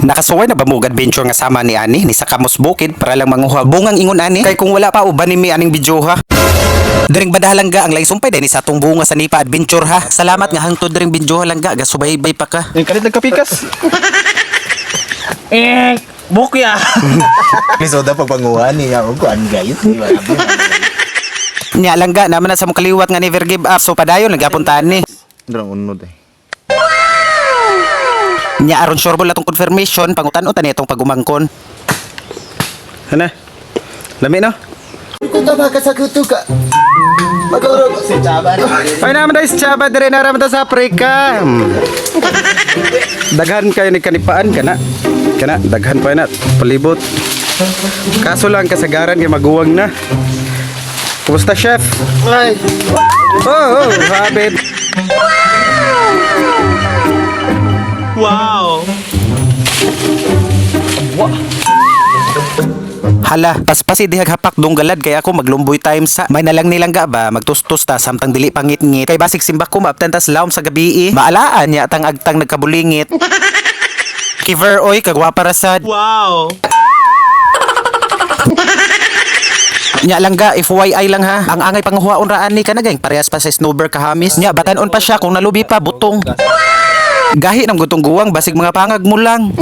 Nakasuway na ba mo adventure nga sama ni ani ni sa Kamos Bukid para lang manguha bungang ingon ani kay kung wala pa uban ni mi aning video ha. Diring badahalangga ang laing sumpay dahil sa atong bunga sa Nipa Adventure ha. Salamat nga hangtod diring video halangga gasubaybay pa ka. Yung kalit nagkapikas. Bukya. Episode pagpanguhan niya o kuan guys. Nya langga naman na sa mong kaliwat nga never give up so padayon nagapuntahan ni. Ndrang unod eh. Nya aron sure bol atong confirmation pangutan-utan itong pagumangkon. Hana? Lami no? Kung tama ka sa kuto ka. Magurog si Chaba. Ay naman dahil Chaba dire na raman sa Africa. Daghan kayo ni kanipaan kana. Kana daghan pa na palibot. Kaso lang kasagaran kay maguwang na. Kumusta chef? Ay. Oh, habit. Wow! Hala, paspasi dihag hapak dunggalad kay ako maglumboy time sa may nalang nilangga ba magtustos ta samtang dili pangit-ngit kay basig simbak ko maaptan tas lawom sa gabi maalaan niya tang agtang nagkabulingit. Kiver oy kagwapa rasad. Wow! Nya langga FYI lang ha. Ang angay panghuwaon raan ni kanagay parehas pa sa snowbird kahamis. Nya batanon pa siya kung nalubi pa butong. Gahi ng gutong guwang basig mga pangag mo lang.